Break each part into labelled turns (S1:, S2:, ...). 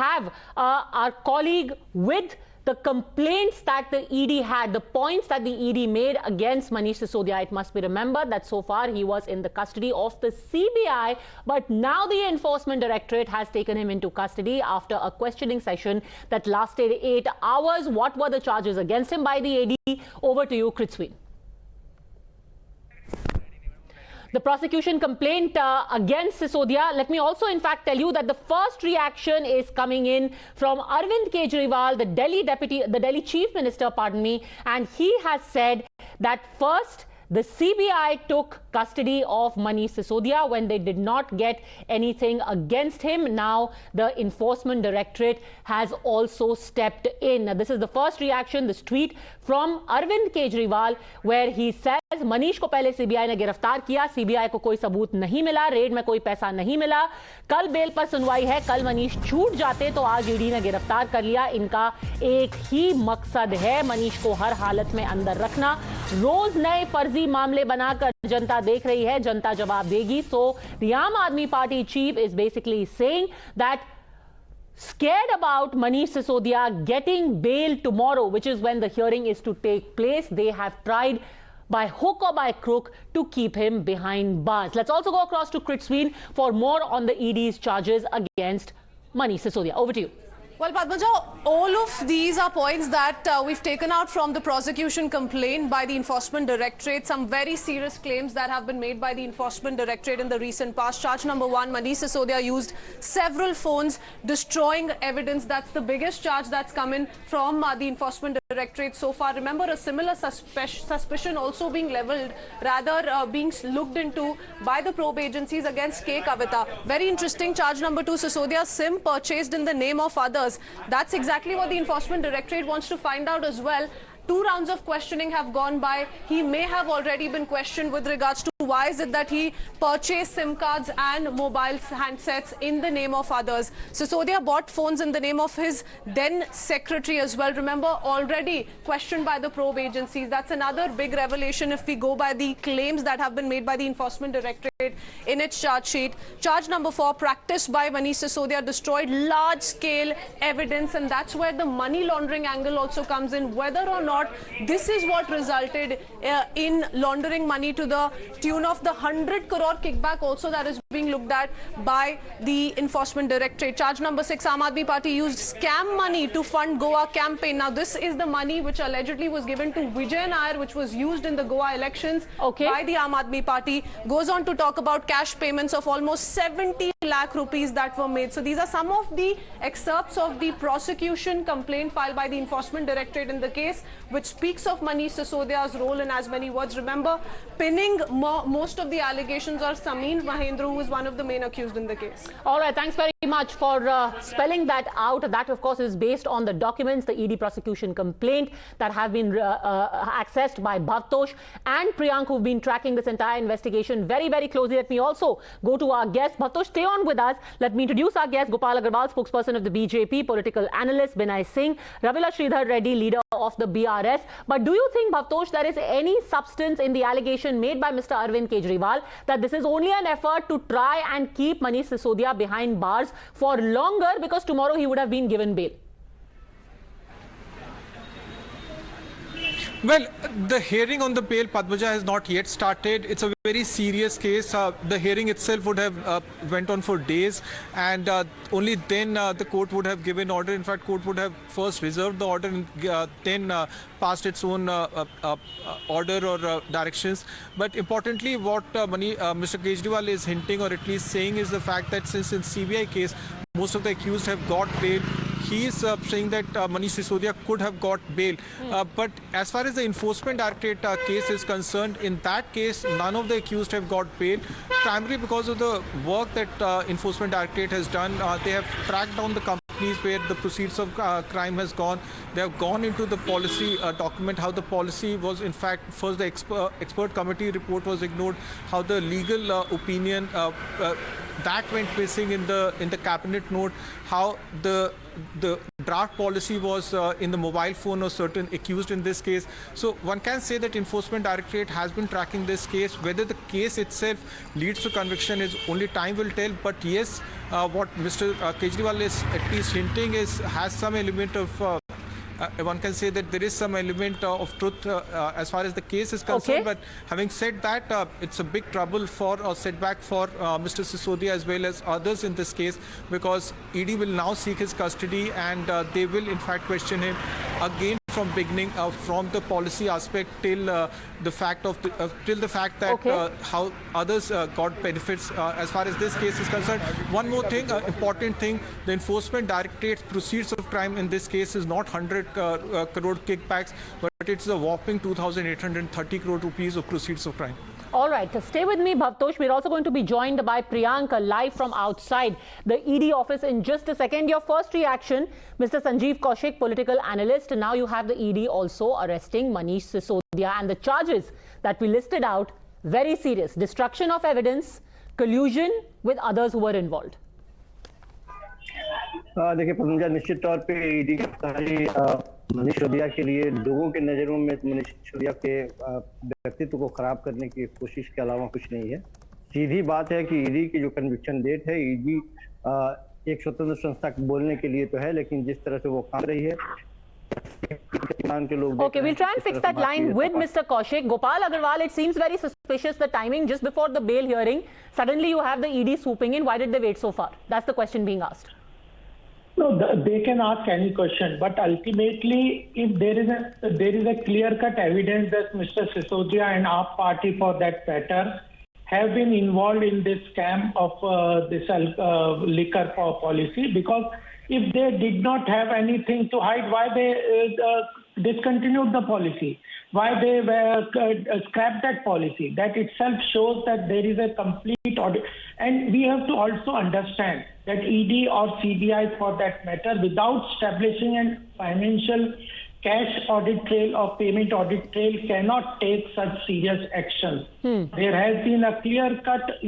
S1: have our colleague with the complaints that the ED had, the points that the ED made against Manish Sisodia. It must be remembered that so far he was in the custody of the CBI, but now the Enforcement Directorate has taken him into custody after a questioning session that lasted 8 hours. What were the charges against him by the AD? Over to you, Kritsween. The prosecution complaint against Sisodia. Let me also, in fact, tell you that the first reaction is coming in from Arvind Kejriwal, the Delhi Chief Minister, pardon me, and he has said that first, the CBI took custody of Manish Sisodia when they did not get anything against him. Now, the Enforcement Directorate has also stepped in. Now, this is the first reaction, this tweet from Arvind Kejriwal, where he says, Manish को पहले CBI ने गिरफ्तार किया, CBI को कोई सबूत नहीं मिला, रेड में कोई पैसा नहीं मिला, कल बेल पर सुनवाई है, कल मनीष छूट जाते तो आज ईडी ने गिरफ्तार कर लिया. इनका एक ही मकसद है, मनीष को हर हालत में अंदर रखना. रोज नए फर्जी मामले बनाकर जनता देख रही है, जनता जवाब देगी. So the Aam Aadmi Party chief is basically saying that scared about Manish Sisodia getting bail tomorrow, which is when the hearing is to take place, they have tried by hook or by crook to keep him behind bars. Let's also go across to Kritsween for more on the ED's charges against Manish Sisodia. Over to you.
S2: Well, Padmaja, all of these are points that we've taken out from the prosecution complaint by the Enforcement Directorate. Some very serious claims that have been made by the Enforcement Directorate in the recent past. Charge number 1, Manish Sisodia used several phones, destroying evidence. That's the biggest charge that's come in from the Enforcement Directorate so far. Remember, a similar suspicion also being levelled, rather being looked into by the probe agencies against Kavitha. Very interesting. Charge number 2, Sisodia's SIM purchased in the name of others. That's exactly what the Enforcement Directorate wants to find out as well. 2 rounds of questioning have gone by. He may have already been questioned with regards to why is it that he purchased SIM cards and mobile handsets in the name of others. Sisodia bought phones in the name of his then secretary as well. Remember, already questioned by the probe agencies. That's another big revelation if we go by the claims that have been made by the Enforcement Directorate in its charge sheet. Charge number 4, practiced by Manish Sisodia, destroyed large-scale evidence, and that's where the money laundering angle also comes in. Whether or not this is what resulted in laundering money to the tune of the 100 crore kickback also that is being looked at by the Enforcement Directorate. Charge number 6, Aam Aadmi Party used scam money to fund Goa campaign. Now, this is the money which allegedly was given to Vijay Nair, which was used in the Goa elections by the Aam Aadmi Party. Goes on to talk about cash payments of almost 70 lakh rupees that were made. So these are some of the excerpts of the prosecution complaint filed by the Enforcement Directorate in the case, which speaks of Manish Sisodia's role in as many words. Remember, pinning most of the allegations are Sameen Mahendra, who is one of the main accused in the case.
S1: All right, thanks very much for spelling that out. That, of course, is based on the documents, the ED prosecution complaint that have been accessed by Bhavtosh and Priyank, who've been tracking this entire investigation very, very closely. Let me also go to our guest. Bhavtosh, stay on with us. Let me introduce our guest, Gopal Agarwal, spokesperson of the BJP, political analyst, Binay Singh, Ravila Sridhar Reddy, leader of the BRS. But do you think, Bhavtosh, there is any substance in the allegation made by Mr. Arvind Kejriwal that this is only an effort to try and keep Manish Sisodia behind bars for longer, because tomorrow he would have been given bail?
S3: Well, the hearing on the bail, Padmaja, has not yet started. It's a very serious case. The hearing itself would have went on for days, and only then the court would have given order. In fact, court would have first reserved the order and then passed its own order or directions. But importantly, what Mr. Kejriwal is hinting, or at least saying, is the fact that since in CBI case, most of the accused have got bail, he is saying that Manish Sisodia could have got bail. But as far as the Enforcement Directorate case is concerned, in that case, none of the accused have got bail, primarily because of the work that Enforcement Directorate has done. They have tracked down the companies where the proceeds of crime has gone. They have gone into the policy document, how the policy was, in fact, first the expert committee report was ignored, how the legal opinion that went missing in the cabinet note. How the draft policy was in the mobile phone of certain accused in this case. So one can say that Enforcement Directorate has been tracking this case. Whether the case itself leads to conviction is only time will tell. But yes, what Mr. Kejriwal is at least hinting has some element of one can say that there is some element of truth as far as the case is concerned.
S1: Okay.
S3: But having said that, it's a big trouble or setback for Mr. Sisodia as well as others in this case, because ED will now seek his custody, and they will in fact question him again from beginning, from the policy aspect till the fact that how others got benefits as far as this case is concerned. One more thing, important thing: the Enforcement Directorate's proceeds of crime in this case is not 100 crore kickbacks, but it's a whopping 2,830 crore rupees of proceeds of crime.
S1: All right, stay with me, Bhavtosh. We're also going to be joined by Priyank live from outside the ED office in just a second. Your first reaction, Mr. Sanjeev Kaushik, political analyst. Now you have the ED also arresting Manish Sisodia, and the charges that we listed out, very serious. Destruction of evidence, collusion with others who were involved.
S4: देखिए पद्मजा, निश्चित तौर पे ED Manish Sisodia के लिए लोगों के नज़रों में मनीष सिसोदिया के व्यक्तित्व को खराब करने की कोशिश के अलावा कुछ नहीं है। सीधी बात है कि ईडी की जो कन्विक्शन डेट है, ईडी एक स्वतंत्र संस्था बोलने के लिए तो है, लेकिन जिस तरह से वो काम रही है,
S1: Okay, we'll try and fix that line with Mr. Kaushik. Gopal Agarwal, it seems very suspicious, the timing just before the bail hearing. Suddenly you have the ED swooping in. Why did they wait so far? That's the question being asked.
S5: No, they can ask any question, but ultimately, if there is a clear-cut evidence that Mr. Sisodia and our party, for that matter, have been involved in this scam of this liquor policy, because if they did not have anything to hide, why they discontinued the policy? Why they scrapped that policy? That itself shows that there is a complete audit. And we have to also understand that ED or CBI, for that matter, without establishing a financial cash audit trail or payment audit trail, cannot take such serious action. There has been a clear-cut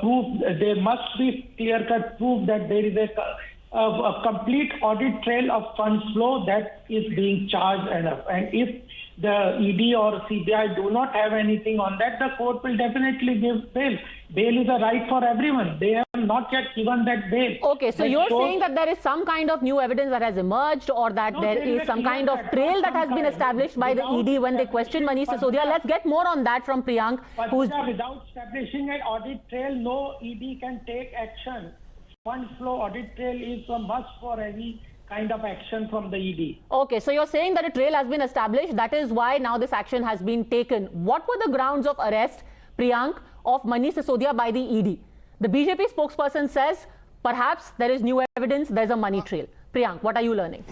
S5: proof. There must be clear-cut proof that there is a complete audit trail of funds flow that is being charged enough. And if the ED or CBI do not have anything on that, the court will definitely give bail. Bail is a right for everyone. They have not yet given that bail.
S1: Okay, so you're saying that there is some kind of new evidence that has emerged, or that there is some kind of trail that has been established by the ED when they question Manish Sisodia. Let's get more on that from Priyank.
S5: Without establishing an audit trail, no ED can take action. Fund flow audit trail is a must for any kind of action from the ED. Okay,
S1: so you're saying that a trail has been established. That is why now this action has been taken. What were the grounds of arrest, Priyank, of Manish Sisodia by the ED? The BJP spokesperson says perhaps there is new evidence, there's a money trail. Priyank, what are you learning?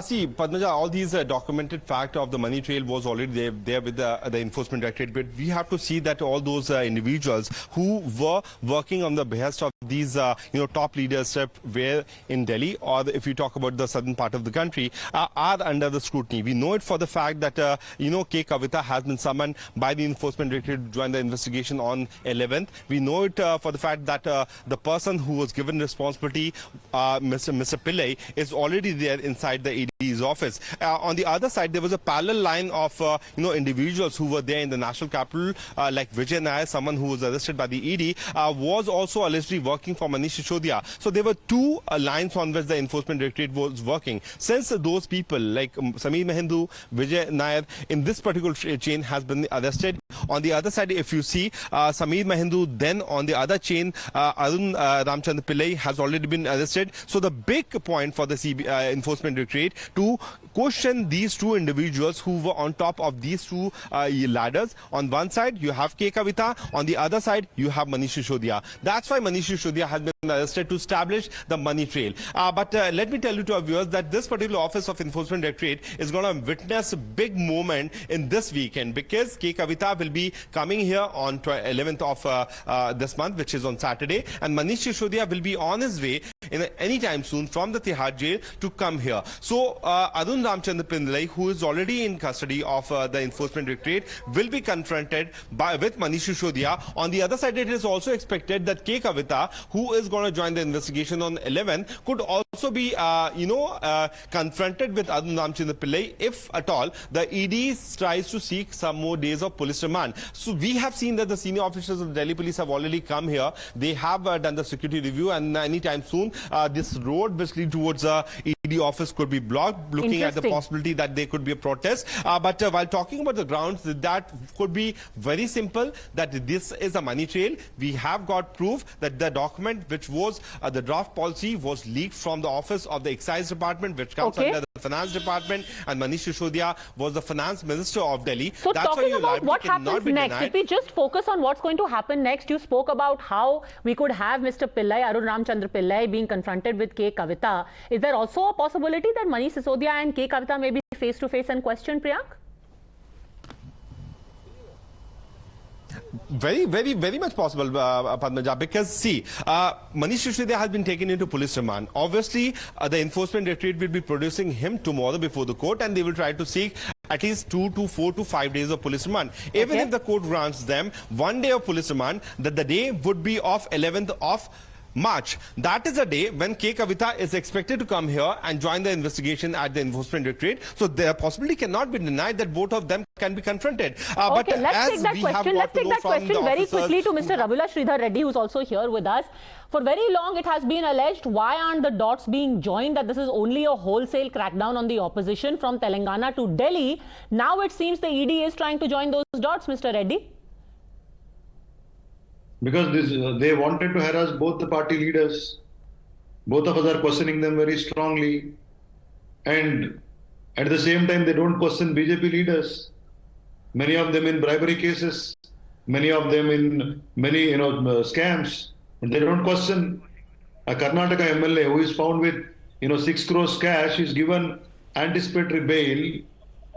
S6: See, Padmaja, all these documented fact of the money trail was already there with the Enforcement Directorate, but we have to see that all those individuals who were working on the behest of these, top leadership were in Delhi, or if you talk about the southern part of the country, are under the scrutiny. We know it for the fact that, Kavitha has been summoned by the Enforcement Directorate to join the investigation on 11th. We know it for the fact that the person who was given responsibility, Mr. Pillai, is already there inside the ED's office. On the other side, there was a parallel line of individuals who were there in the national capital, like Vijay Nair, someone who was arrested by the ED, was also allegedly working for Manish Sisodia. So there were two lines on which the Enforcement Directorate was working. Since those people like Sameer Mahendu, Vijay Nair in this particular chain has been arrested. On the other side, if you see Sameer Mahendu, then on the other chain, Arun Ramchandra Pillai has already been arrested. So the big point for the CBI Enforcement Directorate to question these two individuals who were on top of these two ladders. On one side, you have Kavitha. On the other side, you have Manish Sisodia. That's why Manish Sisodia has been arrested, to establish the money trail. But let me tell you to our viewers that this particular office of Enforcement Directorate is going to witness a big moment in this weekend, because Kavitha will be coming here on 11th of this month, which is on Saturday, and Manish Sisodia will be on his way in any time soon from the Tihar jail to come here. So Arun Ramchandra Pillai, who is already in custody of the Enforcement Directorate, will be confronted with Manish Sisodia. On the other side, it is also expected that Kavitha, who is going to join the investigation on 11, could also be confronted with Arun Ramchandra Pillai if at all the ED tries to seek some more days of police remand. So we have seen that the senior officials of the Delhi police have already come here. They have done the security review, and anytime soon this road basically towards the ED office could be blocked, looking at the possibility that there could be a protest. But while talking about the grounds, that could be very simple, that this is a money trail. We have got proof that the document which was the draft policy was leaked from the office of the Excise Department, which comes under the Finance Department, and Manish Sisodia was the Finance Minister of Delhi.
S1: So
S6: that's
S1: talking about what happens next, if we just focus on what's going to happen next, you spoke about how we could have Mr. Pillai, Arun Ramchandra Pillai, being confronted with Kavitha. Is there also a possibility that Manish Sisodia and Kavitha may be face to face and questioned, Priyank?
S6: Very much possible, Padmaja, because see, Manish Sisodia has been taken into police remand. Obviously, the Enforcement Directorate will be producing him tomorrow before the court, and they will try to seek at least 2 to 4 to 5 days of police remand. Even if the court grants them 1 day of police remand, that the day would be of 11th of March. That is a day when Kavitha is expected to come here and join the investigation at the Enforcement Directorate. So the possibility cannot be denied that both of them can be confronted.
S1: Okay, let's take that question. Let's take that question very quickly to Mr. Ravula Sridhar Reddy, who's also here with us. For very long, it has been alleged, why aren't the dots being joined, that this is only a wholesale crackdown on the opposition from Telangana to Delhi. Now it seems the ED is trying to join those dots, Mr. Reddy.
S7: Because they wanted to harass both the party leaders. Both of us are questioning them very strongly. And at the same time, they don't question BJP leaders. Many of them in bribery cases, many of them in many scams. And they don't question a Karnataka MLA who is found with 6 crores cash is given anticipatory bail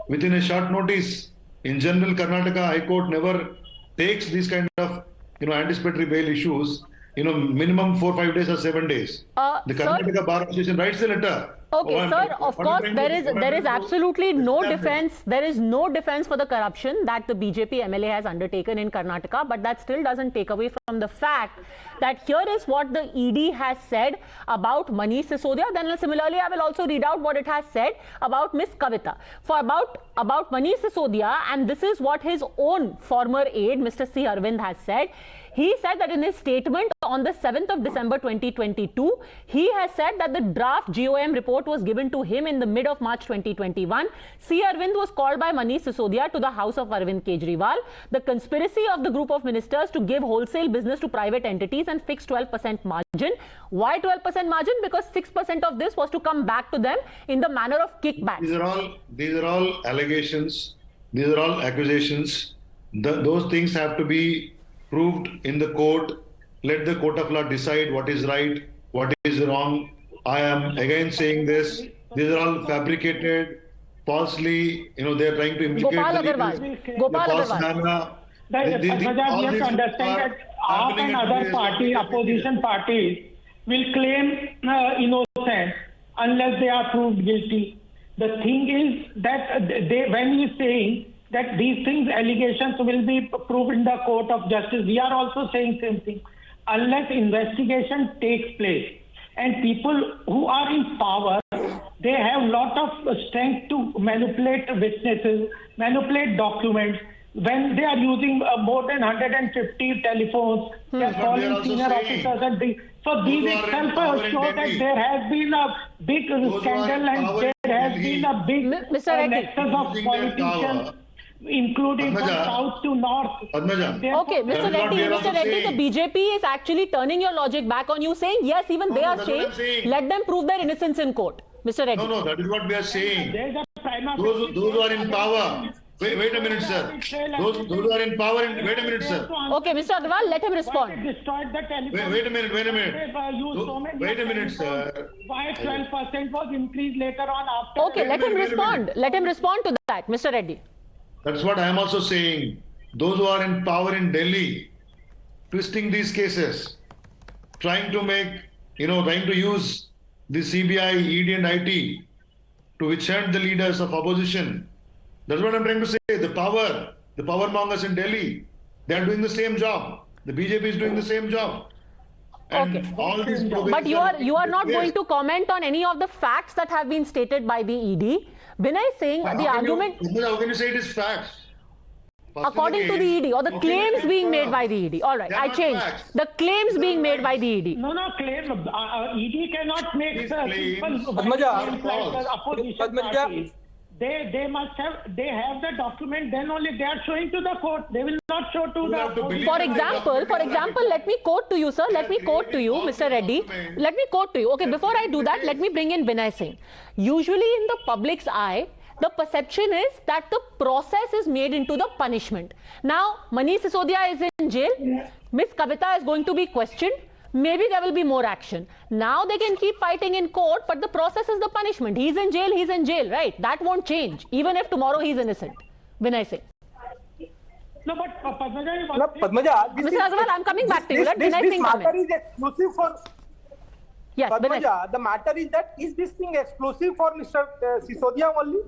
S7: within a short notice. In general, Karnataka High Court never takes these kind of anticipatory bail issues, minimum 4, 5 days or 7 days. The Karnataka Bar Association writes a letter.
S1: Okay, sir, of course, there is absolutely no defense. There is no defense for the corruption that the BJP MLA has undertaken in Karnataka, but that still doesn't take away from the fact that here is what the ED has said about Manish Sisodia. Then similarly, I will also read out what it has said about Miss Kavitha. For about Manish Sisodia, and this is what his own former aide, Mr. C. Arvind, has said. He said that in his statement on the 7th of December 2022, he has said that the draft GOM report was given to him in the mid of March 2021. C. Arvind was called by Manish Sisodia to the house of Arvind Kejriwal. The conspiracy of the group of ministers to give wholesale business to private entities and fix 12% margin. Why 12% margin? Because 6% of this was to come back to them in the manner of kickbacks.
S7: These are all allegations. These are all accusations. Those things have to be proved in the court. Let the court of law decide what is right, what is wrong. I am again saying this. These are all fabricated, falsely. They are trying to implicate
S1: Gopal Agarwal.
S5: We have to understand that AAP and other opposition parties will claim innocence unless they are proved guilty. The thing is that when he is saying that these things, allegations will be proved in the court of justice, we are also saying same thing. Unless investigation takes place and people who are in power, they have lot of strength to manipulate witnesses, manipulate documents. When they are using more than 150 telephones, they are calling senior officers and so these itself show that there has been a big scandal and there has been a big nexus of politicians, including from south to north.
S1: Okay, Mr. Reddy, the BJP is actually turning your logic back on you, saying yes, even they are saying, let them prove their innocence in court. Mr. Reddy.
S7: No, that is what we are saying. Those who are in power. Wait a minute, sir. Those who are in power, wait a minute, sir.
S1: Okay, Mr. Agarwal, let him respond.
S7: Wait a minute. Wait a minute, sir.
S5: Why 12% was increased later on after?
S1: Okay, let him respond. Let him respond to that, Mr. Reddy.
S7: That's what I am also saying. Those who are in power in Delhi, twisting these cases, trying to make trying to use the CBI, ED and IT to withstand the leaders of opposition. That's what I'm trying to say. The power mongers in Delhi, they are doing the same job. The BJP is doing the same job. And
S1: Okay.
S7: all these
S1: But you are not going to comment on any of the facts that have been stated by the ED. Vinay saying the argument...
S7: How can you say it is facts?
S1: According to the ED, or the claims being made by the ED. All right, I changed. The claims being made by the ED.
S5: No, claim. ED cannot make simple
S7: Padmaja,
S5: claims like opposition
S8: Padmaja.
S5: parties. They must have, they have the document, then only they are showing to the court. They will not show to the opposition.
S1: For example, let me quote to you, sir. Let me quote to you, Mr. Reddy. Let me quote to you. Okay, before I do that, let me bring in Vinay Singh. Usually in the public's eye, the perception is that the process is made into the punishment. Now, Manish Sisodia is in jail. Miss Kavitha is going to be questioned. Maybe there will be more action. Now they can keep fighting in court, but the process is the punishment. He's in jail, right? That won't change, even if tomorrow he's innocent. Vinay Singh.
S5: No, but Padmaja,
S8: Padmaja,
S1: Mr. Agarwal, I'm coming back to you. Let Vinay Singh come in.
S8: This matter is exclusive for...
S1: Yes, Vinay.
S8: Padmaja, the matter is that, is this thing exclusive for Mr. Sisodia only?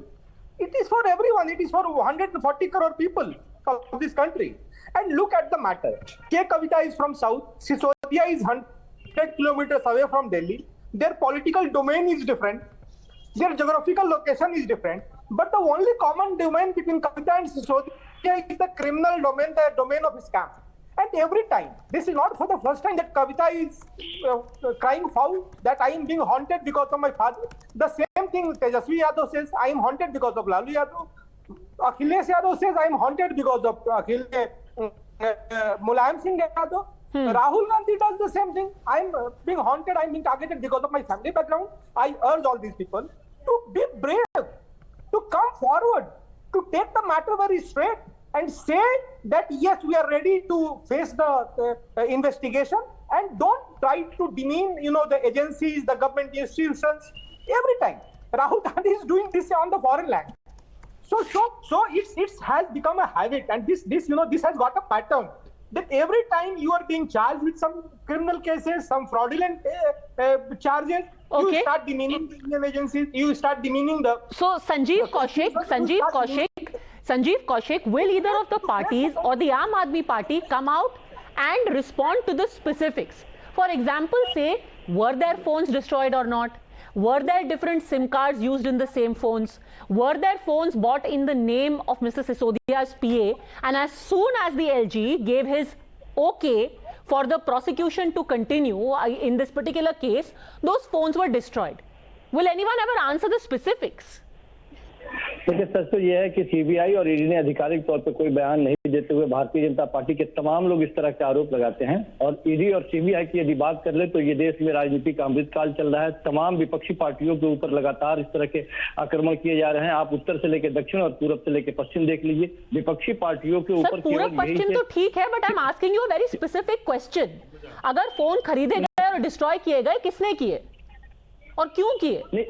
S8: It is for everyone. It is for 140 crore people of this country. And look at the matter. Kavitha is from South. Sisodia is 100 kilometers away from Delhi. Their political domain is different. Their geographical location is different. But the only common domain between Kavitha and Sisodia is the criminal domain, the domain of scam. And every time, this is not for the first time that Kavitha is crying foul, that I am being haunted because of my father. The same thing Tejasvi Yadav says, I am haunted because of Lalu Yadav. Akhilesh Yadav says, I am haunted because of Mulayam Singh Yadav. Rahul Gandhi does the same thing. I am being haunted, I am being targeted because of my family background. I urge all these people to be brave, to come forward, to take the matter very straight and say that yes, we are ready to face the investigation, and don't try to demean, the agencies, the government institutions. Every time Rahul Gandhi is doing this on the foreign land. So it has become a habit, and this has got a pattern that every time you are being charged with some criminal cases, some fraudulent charges, you start demeaning the Indian agencies, you start demeaning the...
S1: So Sanjeev Kaushik, will either of the parties or the Aam Aadmi Party come out and respond to the specifics? For example, say, were their phones destroyed or not? Were there different SIM cards used in the same phones? Were their phones bought in the name of Mr. Sisodia's PA? And as soon as the LG gave his okay for the prosecution to continue in this particular case, those phones were destroyed. Will anyone ever answer the specifics?
S4: देखिए सच तो यह है कि CBI और ED ने आधिकारिक तौर पर कोई बयान नहीं देते हुए भारतीय जनता पार्टी के तमाम लोग इस तरह के आरोप लगाते हैं, और ईडी और सीबीआई की यदि बात कर ले तो ये देश में राजनीति का अमृतकाल चल रहा है। तमाम विपक्षी पार्टियों के ऊपर लगातार इस तरह के आक्रमण किए जा रहे हैं। आप उत्तर से लेकर दक्षिण और पूरब से लेकर पश्चिम देख लीजिए, विपक्षी पार्टियों के ऊपर
S1: पूरब पश्चिम तो ठीक है, but I am asking you a very specific question. अगर फोन खरीदे गए और डिस्ट्रॉय किए गए, किसने किए और क्यों किए?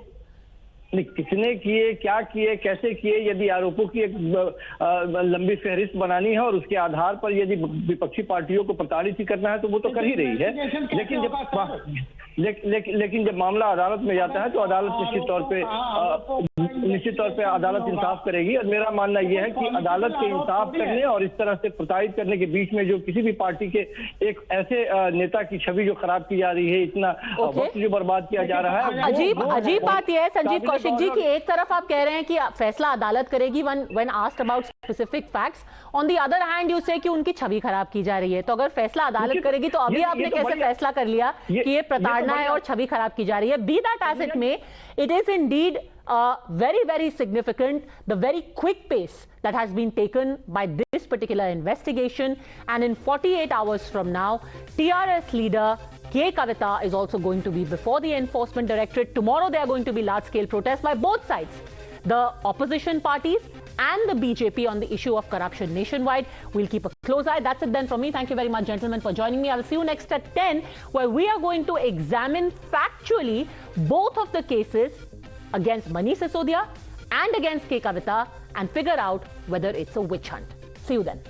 S4: किसने किए, क्या किए, कैसे किए, यदि आरोपों की एक लंबी फहरिस्त बनानी है और उसके आधार पर यदि विपक्षी पार्टियों को प्रताड़ित करना है तो वो तो कर ही रही है। लेकिन जब मामला अदालत में जाता है तो अदालत निश्चित तौर पे अदालत इंसाफ करेगी। और मेरा मानना यह है कि अदालत के इंसाफ करने और इस तरह से प्रताड़ित करने के बीच में जो किसी भी पार्टी के एक ऐसे नेता की छवि जो खराब की जा रही है, इतना वक्त जो बर्बाद किया जा रहा है।
S1: अजीब बात यह है संजीव कौशिक जी कि एक तरफ आप कह रहे हैं कि फैसला अदालत करेगी when asked about specific facts, on the other hand you say कि उनकी छवि खराब की जा रही है। तो अगर फैसला अदालत करेगी तो अभी आपने कैसे फैसला कर लिया कि ये प्रताड़ना है और छवि खराब की जा रही है? Be that as it may, it is indeed very significant, the very quick pace that has been taken by this particular investigation. And in 48 hours from now, TRS leader Kavitha is also going to be before the Enforcement Directorate. Tomorrow there are going to be large-scale protests by both sides, the opposition parties and the BJP, on the issue of corruption nationwide. We'll keep a close eye. That's it then from me. Thank you very much, gentlemen, for joining me. I will see you next at 10, where we are going to examine factually both of the cases against Manish Sisodia and against Kavitha and figure out whether it's a witch hunt. See you then.